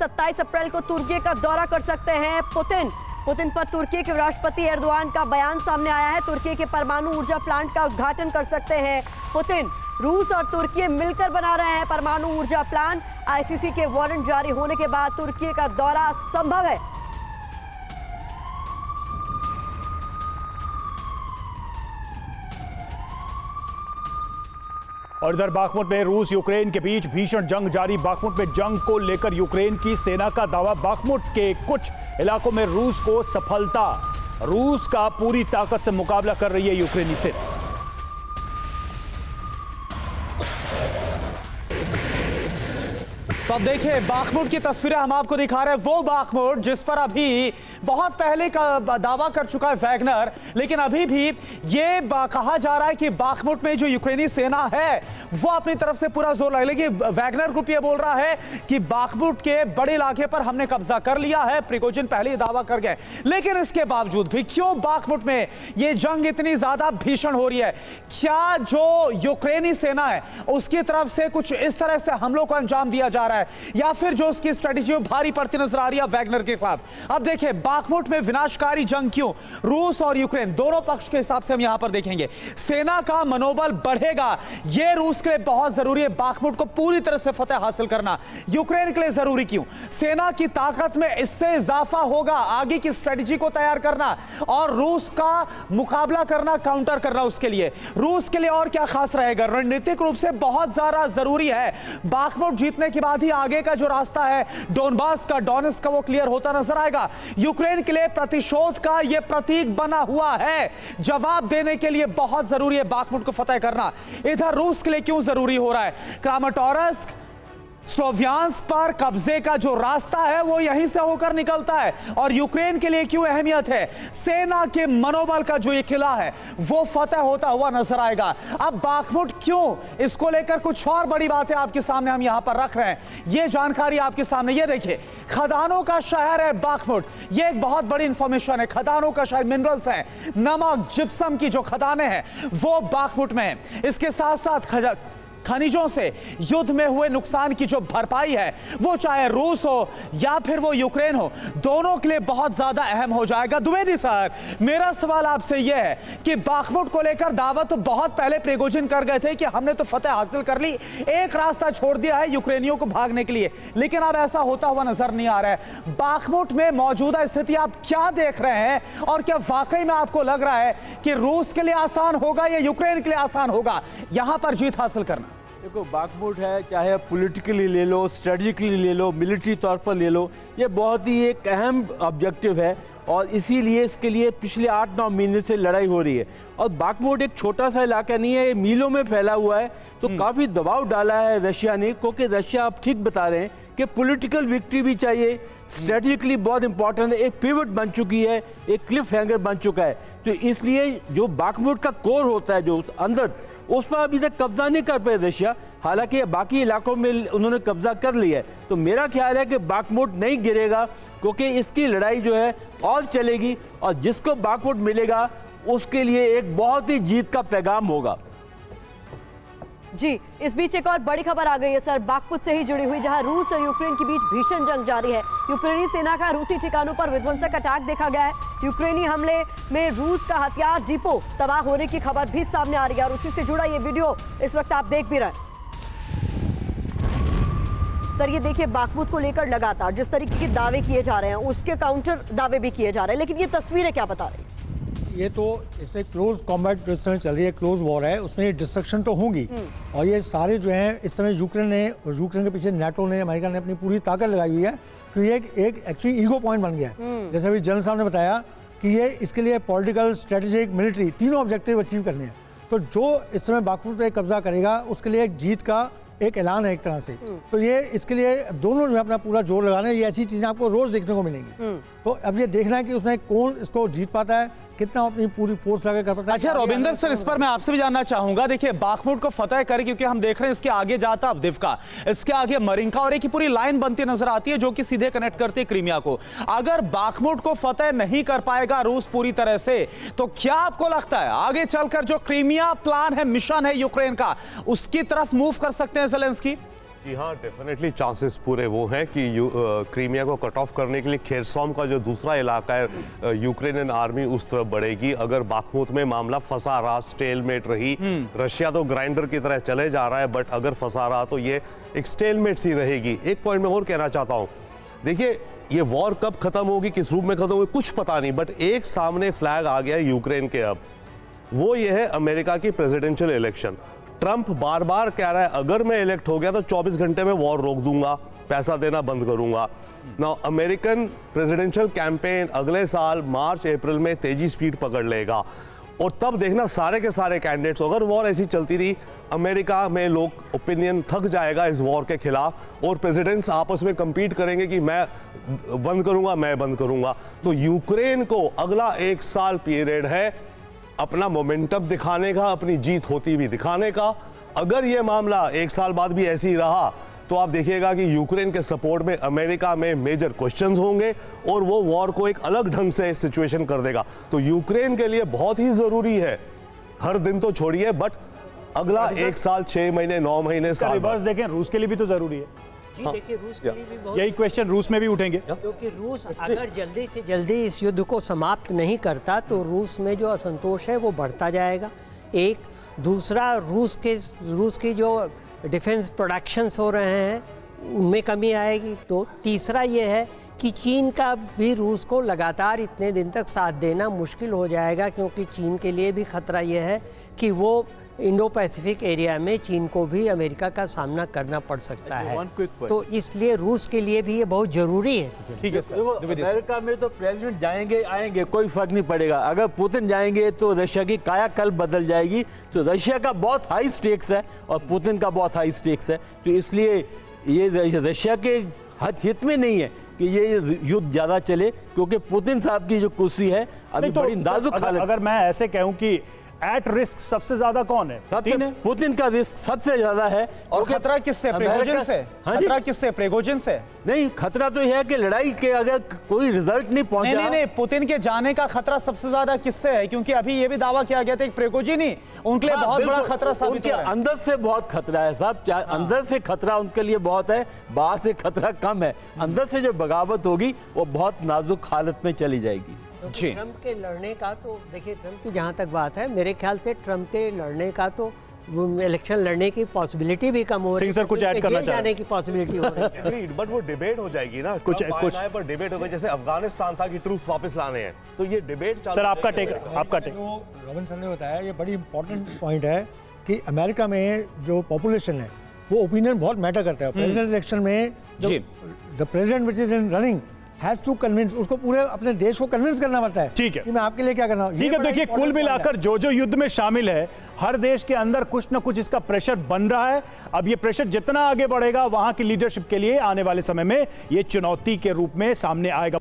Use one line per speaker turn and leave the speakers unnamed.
27 अप्रैल को तुर्की का दौरा कर सकते हैं पुतिन पर तुर्की के राष्ट्रपति एर्दोआन का बयान सामने आया है। तुर्की के परमाणु ऊर्जा प्लांट का उद्घाटन कर सकते हैं पुतिन। रूस और तुर्की मिलकर बना रहे हैं परमाणु ऊर्जा प्लांट। आईसीसी के वारंट जारी होने के बाद तुर्की का दौरा संभव है।
और इधर बाखमुट में रूस यूक्रेन के बीच भीषण जंग जारी। बाखमुट में जंग को लेकर यूक्रेन की सेना का दावा। बाखमुट के कुछ इलाकों में रूस को सफलता। रूस का पूरी ताकत से मुकाबला कर रही है यूक्रेनी सेना।
तो अब देखिए बाखमुट की तस्वीरें हम आपको दिखा रहे हैं। वो बाखमुट जिस पर अभी बहुत पहले का दावा कर चुका है वैगनर, लेकिन अभी भी ये कहा जा रहा है कि बाखमुट में जो यूक्रेनी सेना है वो अपनी तरफ से पूरा जोर लगा। लेकिन वैगनर ग्रुप ये बोल रहा है कि बाखमुट के बड़े इलाके पर हमने कब्जा कर लिया है। प्रिगोजिन पहले ही दावा कर गए, लेकिन इसके बावजूद भी क्यों बाखमुट में ये जंग इतनी ज्यादा भीषण हो रही है? क्या जो यूक्रेनी सेना है उसकी तरफ से कुछ इस तरह से हमलों को अंजाम दिया जा रहा है, या फिर जो उसकी स्ट्रेटेजी भारी पड़ती नजर आ रही है वैगनर के खिलाफ? अब देखिए बाखमुट में विनाशकारी जंग क्यों? रूस और यूक्रेन दोनों पक्ष के हिसाब से हम यहां पर देखेंगे। सेना का मनोबल बढ़ेगा, यह रूस के लिए बहुत जरूरी है। बाखमुट को पूरी तरह से फतेह हासिल करना यूक्रेन के लिए जरूरी क्यों? सेना की ताकत में इससे इजाफा होगा, आगे की स्ट्रेटेजी को तैयार करना और रूस का मुकाबला करना, काउंटर करना। उसके लिए रूस के लिए और क्या खास रहेगा? रणनीतिक रूप से बहुत ज्यादा जरूरी है। बाखमुट जीतने के बाद ही आगे का जो रास्ता है डोनबास का, डोनेट्स्क का, वो क्लियर होता नजर आएगा। यूक्रेन के लिए प्रतिशोध का यह प्रतीक बना हुआ है। जवाब देने के लिए बहुत जरूरी है बाखमुट को फतेह करना। इधर रूस के लिए क्यों जरूरी हो रहा है? क्रामाटोर्स्क, स्लोवियांस्क पर कब्जे का जो रास्ता है वो यहीं से होकर निकलता है। और यूक्रेन के लिए क्यों अहमियत है? सेना के मनोबल का जो ये किला है वो फतेह होता हुआ नजर आएगा। अब बाखमुट क्यों, इसको लेकर कुछ और बड़ी बातें आपके सामने हम यहां पर रख रहे हैं। ये जानकारी आपके सामने, ये देखिए, खदानों का शहर है बाखमुट। ये एक बहुत बड़ी इंफॉर्मेशन है। खदानों का शहर, मिनरल्स हैं, नमक, जिप्सम की जो खदानें हैं वो बाखमुट में है। इसके साथ साथ खनिजों से युद्ध में हुए नुकसान की जो भरपाई है वो चाहे रूस हो या फिर वो यूक्रेन हो, दोनों के लिए बहुत ज्यादा अहम हो जाएगा। द्विवेदी सर, मेरा सवाल आपसे यह है कि बाखमुट को लेकर दावा तो बहुत पहले प्रिगोजिन कर गए थे कि हमने तो फतेह हासिल कर ली, एक रास्ता छोड़ दिया है यूक्रेनियों को भागने के लिए, लेकिन अब ऐसा होता हुआ नजर नहीं आ रहा है। बाखमुट में मौजूदा स्थिति आप क्या देख रहे हैं, और क्या वाकई में आपको लग रहा है कि रूस के लिए आसान होगा या यूक्रेन के लिए आसान होगा यहां पर जीत हासिल करना?
देखो, बाखमुट है, चाहे पॉलिटिकली ले लो, स्ट्रेटजिकली ले लो, मिलिट्री तौर पर ले लो, ये बहुत ही एक अहम ऑब्जेक्टिव है और इसीलिए इसके लिए पिछले 8-9 महीने से लड़ाई हो रही है। और बाखमुट एक छोटा सा इलाका नहीं है, ये मीलों में फैला हुआ है। तो काफ़ी दबाव डाला है रशिया ने, क्योंकि रशिया, आप ठीक बता रहे हैं कि पॉलिटिकल विक्ट्री भी चाहिए, स्ट्रेटजिकली बहुत इंपॉर्टेंट है, एक पिवट बन चुकी है, एक क्लिफ हैंगर बन चुका है। तो इसलिए जो बाखमुट का कोर होता है जो अंदर, उस पर अभी तक कब्जा नहीं कर पाए रशिया। हालांकि बाकी इलाकों में उन्होंने कब्जा कर लिया है। तो मेरा ख्याल है कि बाखमुट नहीं गिरेगा, क्योंकि इसकी लड़ाई जो है और चलेगी और जिसको बाखमुट मिलेगा उसके लिए एक बहुत ही जीत का पैगाम होगा।
जी, इस बीच एक और बड़ी खबर आ गई है सर, बाखमुट से ही जुड़ी हुई, जहां रूस और यूक्रेन के बीच भीषण जंग जारी है। यूक्रेनी सेना का रूसी ठिकानों पर विध्वंसक अटैक देखा गया है। यूक्रेनी हमले में रूस का हथियार डिपो तबाह होने की खबर भी सामने आ रही है और उसी से जुड़ा ये वीडियो इस वक्त आप देख भी रहे हैं। सर, ये देखिए, बाखमुट को लेकर लगातार जिस तरीके के दावे किए जा रहे हैं उसके काउंटर दावे भी किए जा रहे हैं, लेकिन ये तस्वीरें क्या बता रही है?
ये तो इससे क्लोज कॉम्बैट चल रही है, क्लोज वॉर है, उसमें ये डिस्ट्रक्शन तो होंगी। और ये सारे जो हैं इस समय यूक्रेन के पीछे नाटो ने, अमेरिका ने अपनी पूरी ताकत लगाई हुई है, क्योंकि ये एक एक्चुअली ईगो पॉइंट बन गया है। जैसे अभी जनरल साहब ने बताया कि ये इसके लिए पॉलिटिकल, स्ट्रेटेजिक, मिलिट्री तीनों ऑब्जेक्टिव अचीव करने हैं। तो जो इस समय बाखमुट पे कब्जा करेगा उसके लिए एक जीत का एक ऐलान है एक तरह से। तो ये इसके लिए दोनों जो है अपना पूरा जोर लगाना है। ये ऐसी चीजें आपको रोज देखने को मिलेंगी। तो अब ये देखना है कि उसमें कौन इसको जीत पाता है, कितना अपनी पूरी फोर्स लगा कर पाता है।
अच्छा रोबिंदर सर, इस पर मैं आपसे भी जानना चाहूंगा। देखिए, बाखमुट को फतेह करे, क्योंकि हम देख रहे हैं इसके आगे जाता अवदिव्का, इसके आगे मरिंका, और एक पूरी लाइन बनती नजर आती है जो कि सीधे कनेक्ट करती है क्रीमिया को। अगर बाखमुट को फतेह नहीं कर पाएगा रूस पूरी तरह से, तो क्या आपको लगता है आगे चलकर जो क्रीमिया प्लान है, मिशन है यूक्रेन का, उसकी तरफ मूव कर सकते हैं ज़ेलेंस्की?
जी हाँ, डेफिनेटली चांसेस पूरे वो हैं कि क्रीमिया को कट ऑफ करने के लिए खेरसोम का जो दूसरा इलाका है यूक्रेनियन आर्मी उस तरफ बढ़ेगी। अगर बाखमुत में मामला फंसा रहा, स्टेलमेट रही, रशिया तो ग्राइंडर की तरह चले जा रहा है, बट अगर फंसा रहा तो ये एक स्टेलमेट सी रहेगी। एक पॉइंट मैं और कहना चाहता हूँ, देखिए ये वॉर कब खत्म होगी, किस रूप में खत्म होगी, कुछ पता नहीं, बट एक सामने फ्लैग आ गया है यूक्रेन के अब, वो ये है अमेरिका की प्रेसिडेंशियल इलेक्शन। ट्रंप बार बार कह रहा है अगर मैं इलेक्ट हो गया तो 24 घंटे में वॉर रोक दूंगा, पैसा देना बंद करूंगा। नाउ अमेरिकन प्रेसिडेंशियल कैंपेन अगले साल मार्च अप्रैल में तेजी स्पीड पकड़ लेगा, और तब देखना सारे के सारे कैंडिडेट्स, अगर वॉर ऐसी चलती रही अमेरिका में लोग ओपिनियन थक जाएगा इस वॉर के खिलाफ, और प्रेसिडेंट्स आपस में compete करेंगे कि मैं बंद करूंगा, मैं बंद करूंगा। तो यूक्रेन को अगला 1 साल पीरियड है अपना मोमेंटम दिखाने का, अपनी जीत होती भी दिखाने का। अगर ये मामला 1 साल बाद भी ऐसे ही रहा तो आप देखिएगा कि यूक्रेन के सपोर्ट में अमेरिका में मेजर क्वेश्चंस होंगे और वो वॉर को एक अलग ढंग से सिचुएशन कर देगा। तो यूक्रेन के लिए बहुत ही जरूरी है, हर दिन तो छोड़िए, बट अगला 1 साल 6 महीने 9 महीने साल
रिवर्स देखें, रूस के लिए भी तो जरूरी है।
जी देखिए, रूस के लिए भी बहुत,
यही क्वेश्चन रूस में भी उठेंगे,
क्योंकि रूस अगर जल्दी से जल्दी इस युद्ध को समाप्त नहीं करता तो रूस में जो असंतोष है वो बढ़ता जाएगा। एक दूसरा, रूस की जो डिफेंस प्रोडक्शंस हो रहे हैं उनमें कमी आएगी। तो तीसरा ये है कि चीन का भी रूस को लगातार इतने दिन तक साथ देना मुश्किल हो जाएगा, क्योंकि चीन के लिए भी खतरा ये है कि वो इंडो पैसिफिक एरिया में चीन को भी अमेरिका का सामना करना पड़ सकता है। तो इसलिए रूस के लिए भी ये बहुत जरूरी है।
ठीक है
देखो,
सर,
अमेरिका में तो प्रेसिडेंट जाएंगे आएंगे, कोई फर्क नहीं पड़ेगा। अगर पुतिन जाएंगे तो रशिया की कायाकल्प बदल जाएगी। तो रशिया का बहुत हाई स्टेक्स है और पुतिन का बहुत हाई स्टेक्स है। तो इसलिए ये रशिया के हित में नहीं है कि ये युद्ध ज्यादा चले, क्योंकि पुतिन साहब की जो कुर्सी है अभी बड़ी नाजुक हालत।
अगर मैं ऐसे कहूं कि एट रिस्क सबसे ज्यादा कौन है?
पुतिन का रिस्क सबसे ज्यादा है।
और खतरा किससे? प्रिगोजिन से। खतरा किससे? प्रिगोजिन से
नहीं, खतरा तो यह है कि लड़ाई के अगर कोई रिजल्ट नहीं पहुंचा।
नहीं, पुतिन के जाने का खतरा सबसे ज्यादा किससे है? क्योंकि अभी ये भी दावा किया गया था कि प्रिगोजिन ही उनके लिए बहुत बड़ा खतरा साबित हो रहा है।
अंदर से बहुत खतरा है साहब, अंदर से खतरा उनके लिए बहुत है, बाहर से खतरा कम है। अंदर से जो बगावत होगी वो बहुत नाजुक हालत में चली जाएगी।
ट्रंप के लड़ने का तो देखिए, ट्रंप की जहाँ तक बात है, मेरे ख्याल से ट्रंप के लड़ने का तो इलेक्शन लड़ने की पॉसिबिलिटी भी कम हो रही है।
सिंह सर कुछ ऐड करना चाह रहे हैं?
की पॉसिबिलिटी हो रही है।
बट वो डिबेट हो जाएगी ना,
कुछ
पर डिबेट होगा, जैसे अफगानिस्तान था कि ट्रूप्स वापस लाने हैं, तो ये डिबेट।
सर आपका टेक।
जो रविंद्र सर ने बताया ये बड़ी इंपॉर्टेंट पॉइंट है कि अमेरिका में जो पॉपुलेशन है वो ओपिनियन बहुत मैटर करता है। प्रेसिडेंट इलेक्शन में the president which is in running has to convince, उसको पूरे अपने देश को कन्विंस करना पड़ता है।
ठीक है
कि मैं आपके लिए क्या करना हूं।
ठीक है, देखिए कुल मिलाकर जो युद्ध में शामिल है, हर देश के अंदर कुछ ना कुछ इसका प्रेशर बन रहा है। अब ये प्रेशर जितना आगे बढ़ेगा वहां की लीडरशिप के लिए आने वाले समय में ये चुनौती के रूप में सामने आएगा।